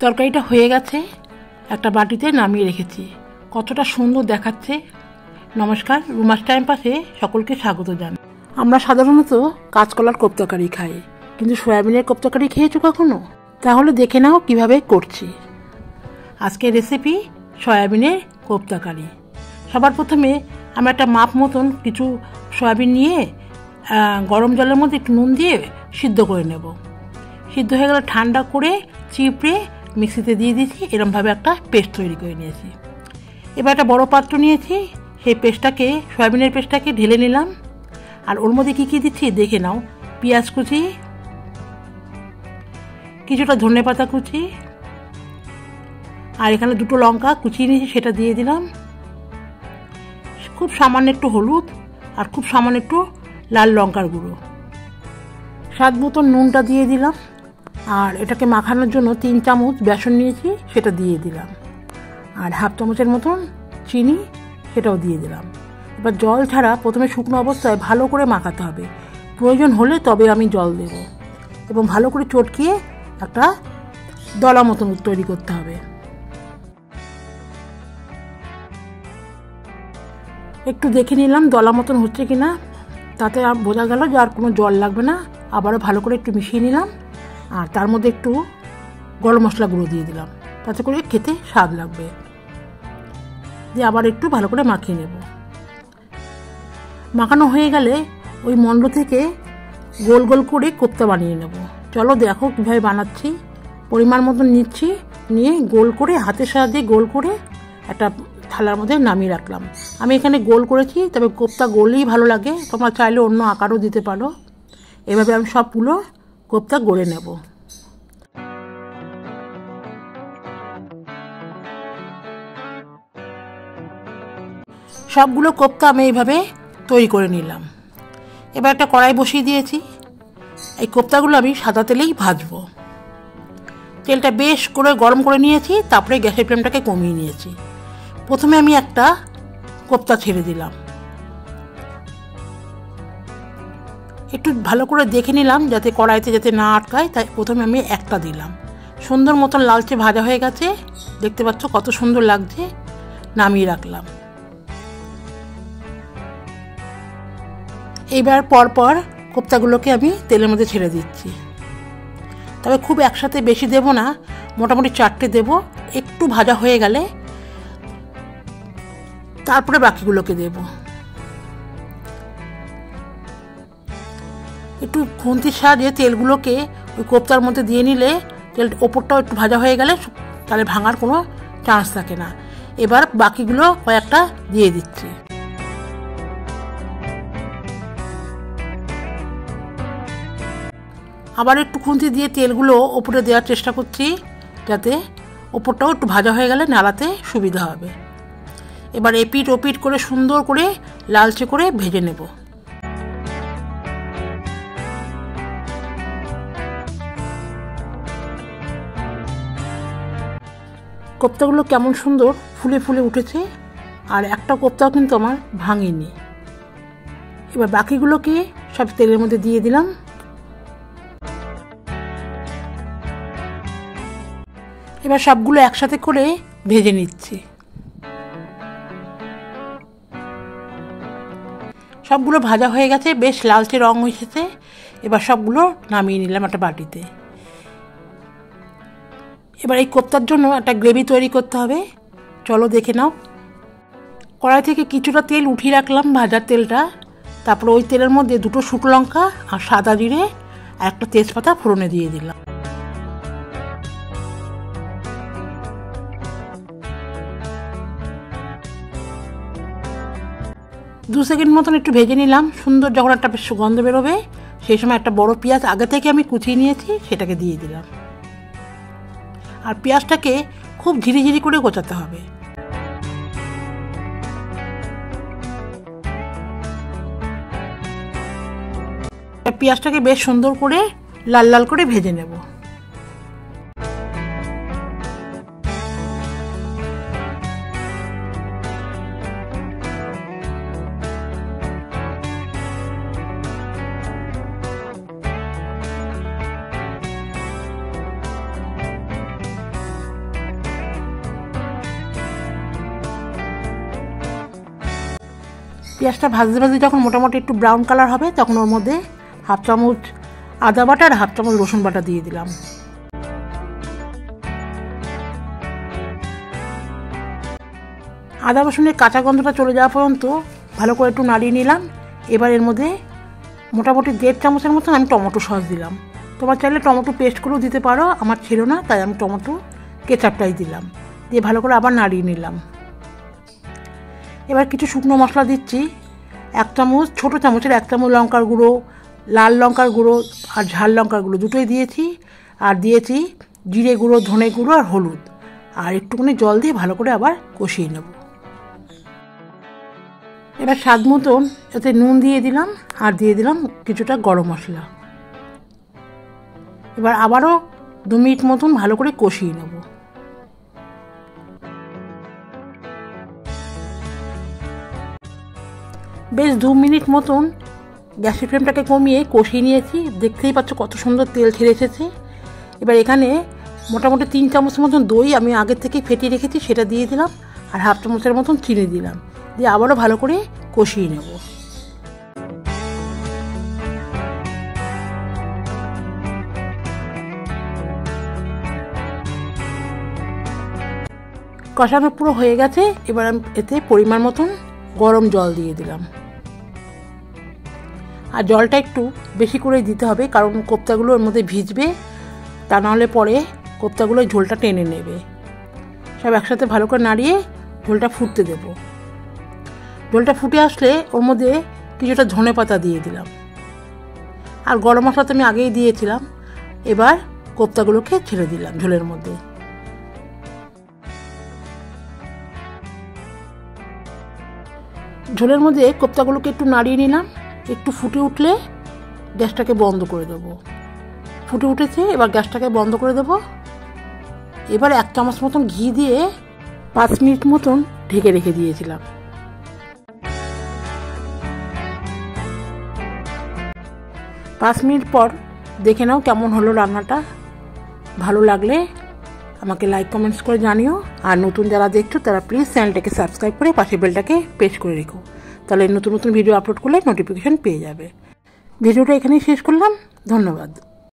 তরকারিটা হয়ে গেছে, একটা বাটিতে নামিয়ে রেখেছি। কতটা সুন্দর দেখাচ্ছে। নমস্কার, রুমাস টাইম পাসে সকলকে স্বাগত জানাই। আমরা সাধারণত কাঁচকলার কোপ্তকারি খাই, কিন্তু সয়াবিনের কোপ্তকারি খেয়েছো কখনো? তাহলে দেখে নাও কিভাবে করছি। আজকের রেসিপি সয়াবিনের কোপ্তকারি। সবার প্রথমে আমি একটা মাপ মতন কিছু সয়াবিন নিয়ে গরম জলের মধ্যে একটু নুন দিয়ে সিদ্ধ করে নেব। সিদ্ধ হয়ে গেলে ঠান্ডা করে চিপড়ে মিক্সিতে দিয়ে দিয়েছি। এরমভাবে একটা পেস্ট তৈরি করে নিয়েছি। এবার একটা বড় পাত্র নিয়েছি, সেই পেস্টটাকে, সয়াবিনের পেস্টটাকে ঢেলে নিলাম। আর ওর মধ্যে কী কী দিচ্ছি দেখে নাও। পেঁয়াজ কুচি, কিছুটা ধনেপাতা কুচি, আর এখানে দুটো লঙ্কা কুচিয়ে নিয়েছি, সেটা দিয়ে দিলাম। খুব সামান্য একটু হলুদ আর খুব সামান্য একটু লাল লঙ্কার গুঁড়ো, স্বাদ মতন নুনটা দিয়ে দিলাম। আর এটাকে মাখানোর জন্য 3 চামচ বেসন নিয়েছি, সেটা দিয়ে দিলাম। আর হাফ চামচের মতন চিনি, সেটাও দিয়ে দিলাম। এবার জল ছাড়া প্রথমে শুকনো অবস্থায় ভালো করে মাখাতে হবে। প্রয়োজন হলে তবে আমি জল দেব, এবং ভালো করে চটকিয়ে একটা দলা মতন তৈরি করতে হবে। একটু দেখে নিলাম দলা মতন হচ্ছে কিনা, তাতে বোঝা গেল যে আর কোনো জল লাগবে না। আবারও ভালো করে একটু মিশিয়ে নিলাম, আর তার মধ্যে একটু গরম মশলা গুঁড়ো দিয়ে দিলাম, তাতে করে খেতে স্বাদ লাগবে। দিয়ে আবার একটু ভালো করে মাখিয়ে নেব। মাখানো হয়ে গেলে ওই মণ্ড থেকে গোল গোল করে কোপ্তা বানিয়ে নেব। চলো দেখো কীভাবে বানাচ্ছি। পরিমাণ মতন নিচ্ছি, নিয়ে গোল করে হাতের সাহায্যে গোল করে একটা থালার মধ্যে নামিয়ে রাখলাম। আমি এখানে গোল করেছি, তবে কোপ্তা গোলই ভালো লাগে, তোমরা চাইলে অন্য আকারও দিতে পারো। এভাবে আমি সবগুলো কোপ্তা গড়ে নেব। সবগুলো কোপ্তা আমি এইভাবে তৈরি করে নিলাম। এবার একটা কড়াই বসিয়ে দিয়েছি। এই কোপ্তাগুলো আমি সাদা তেলেই ভাজবো। তেলটা বেশ করে গরম করে নিয়েছি, তারপরে গ্যাসের ফ্লেমটাকে কমিয়ে নিয়েছি। প্রথমে আমি একটা কোপ্তা ছেড়ে দিলাম। একটু ভালো করে দেখে নিলাম যাতে কড়াইতে যাতে না আটকায়, তাই প্রথমে আমি একটা দিলাম। সুন্দর মতন লালচে ভাজা হয়ে গেছে, দেখতে পাচ্ছ কত সুন্দর লাগছে। নামিয়ে রাখলাম। এইবার পরপর কোপ্তাগুলোকে আমি তেলের মধ্যে ছেড়ে দিচ্ছি। তবে খুব একসাথে বেশি দেব না, মোটামুটি 4টে দেব। একটু ভাজা হয়ে গেলে তারপরে বাকিগুলোকে দেব। একটু খুন্তির সাহায্যে তেলগুলোকে ওই কোপ্তার মধ্যে দিয়ে নিলে তেল ওপরটাও একটু ভাজা হয়ে গেলে তাহলে ভাঙার কোনো চান্স থাকে না। এবার বাকিগুলো কয়েকটা দিয়ে দিচ্ছি। আবার একটু খুন্তি দিয়ে তেলগুলো ওপরে দেওয়ার চেষ্টা করছি, যাতে ওপরটাও একটু ভাজা হয়ে গেলে নাড়াতে সুবিধা হবে। এবার এপিট ওপিট করে সুন্দর করে লালচে করে ভেজে নেব। কোপ্তাগুলো কেমন সুন্দর ফুলে ফুলে উঠেছে, আর একটা কোপ্তাও কিন্তু আমার ভাঙেনি। এবার বাকিগুলোকে সব তেলের মধ্যে দিয়ে দিলাম। এবার সবগুলো একসাথে করে ভেজে নিচ্ছি। সবগুলো ভাজা হয়ে গেছে, বেশ লালচে রং হয়েছে। এবার সবগুলো নামিয়ে নিলাম একটা বাটিতে। এবার এই কোপ্তার জন্য একটা গ্রেভি তৈরি করতে হবে। চলো দেখে নাও। কড়াই থেকে কিছুটা তেল উঠিয়ে রাখলাম, ভাজার তেলটা। তারপরে ওই তেলের মধ্যে 2টো শুকনো লঙ্কা আর সাদা জিরে আর একটা তেজপাতা ফোড়নে দিয়ে দিলাম। দু সেকেন্ড মতন একটু ভেজে নিলাম। সুন্দর যখন একটা বেশ গন্ধ বেরোবে, সেই সময় একটা বড় পেঁয়াজ আগে থেকে আমি কুচিয়ে নিয়েছি, সেটাকে দিয়ে দিলাম। আর পেঁয়াজটাকে খুব ঝিরিঝিরি করে গোছাতে হবে। পেঁয়াজটাকে বেশ সুন্দর করে লাল লাল করে ভেজে নেব। পেঁয়াজটা ভাজতে ভাজতে যখন মোটামুটি একটু ব্রাউন কালার হবে তখন ওর মধ্যে হাফ চামচ আদা বাটা আর হাফ চামচ রসুন বাটা দিয়ে দিলাম। আদা রসুনের কাঁচা গন্ধটা চলে যাওয়া পর্যন্ত ভালো করে একটু নাড়িয়ে নিলাম। এবার এর মধ্যে মোটামুটি 1.5 চামচের মতন আমি টমেটো সস দিলাম। তোমার চাইলে টমেটো পেস্ট করেও দিতে পারো, আমার ছিল না তাই আমি টমেটো কেচাপটাই দিলাম। দিয়ে ভালো করে আবার নাড়িয়ে নিলাম। এবার কিছু শুকনো মশলা দিচ্ছি। 1 চামচ, ছোটো চামচের 1 চামচ লঙ্কার গুঁড়ো, লাল লঙ্কার গুঁড়ো আর ঝাল লঙ্কার গুঁড়ো দুটোই দিয়েছি। আর দিয়েছি জিরে গুঁড়ো, ধনে গুঁড়ো আর হলুদ। আর একটুখানি জল দিয়ে ভালো করে আবার কষিয়ে নেব। এবার স্বাদ মতন এতে নুন দিয়ে দিলাম আর দিয়ে দিলাম কিছুটা গরম মশলা। এবার আবারও 2 মিনিট মতন ভালো করে কষিয়ে নেব। বেশ 2 মিনিট মতন গ্যাসের ফ্লেমটাকে কমিয়ে কষিয়ে নিয়েছি। দেখতেই পাচ্ছ কত সুন্দর তেল ছেড়ে এসেছে। এবার এখানে মোটামুটি 3 চামচ মতন দই আমি আগের থেকে ফেটিয়ে রেখেছি সেটা দিয়ে দিলাম আর হাফ চামচের মতন চিনি দিলাম। দিয়ে আবারও ভালো করে কষিয়ে নেব। কষানো পুরো হয়ে গেছে। এবার আমি এতে পরিমাণ মতন গরম জল দিয়ে দিলাম। আর জলটা একটু বেশি করে দিতে হবে, কারণ কোপ্তাগুলো ওর মধ্যে ভিজবে, তা নাহলে পরে কোপ্তাগুলো ঝোলটা টেনে নেবে। সব একসাথে ভালো করে নাড়িয়ে ঝোলটা ফুটতে দেব। ঝোলটা ফুটে আসলে ওর মধ্যে কিছুটা ধনে পাতা দিয়ে দিলাম। আর গরম মশলা তো আমি আগেই দিয়েছিলাম। এবার কোপ্তাগুলোকে ছেড়ে দিলাম ঝোলের মধ্যে। ঝোলের মধ্যে কোপ্তাগুলোকে একটু নাড়িয়ে নিলাম। একটু ফুটে উঠলে গ্যাসটাকে বন্ধ করে দেবো। ফুটে উঠেছে, এবার গ্যাসটাকে বন্ধ করে দেবো। এবার 1 চামচ মতন ঘি দিয়ে 5 মিনিট মতন ঢেকে রেখে দিয়েছিলাম। 5 মিনিট পর দেখে নাও কেমন হলো রান্নাটা। ভালো লাগলে আমাকে লাইক কমেন্টস করে জানিও। আর নতুন যারা দেখছো তারা প্লিজ চ্যানেলটাকে সাবস্ক্রাইব করে পাশের বেলটাকে প্রেস করে রেখো, তাহলে নতুন নতুন ভিডিও আপলোড করলে নোটিফিকেশন পেয়ে যাবে। ভিডিওটা এখানেই শেষ করলাম। ধন্যবাদ।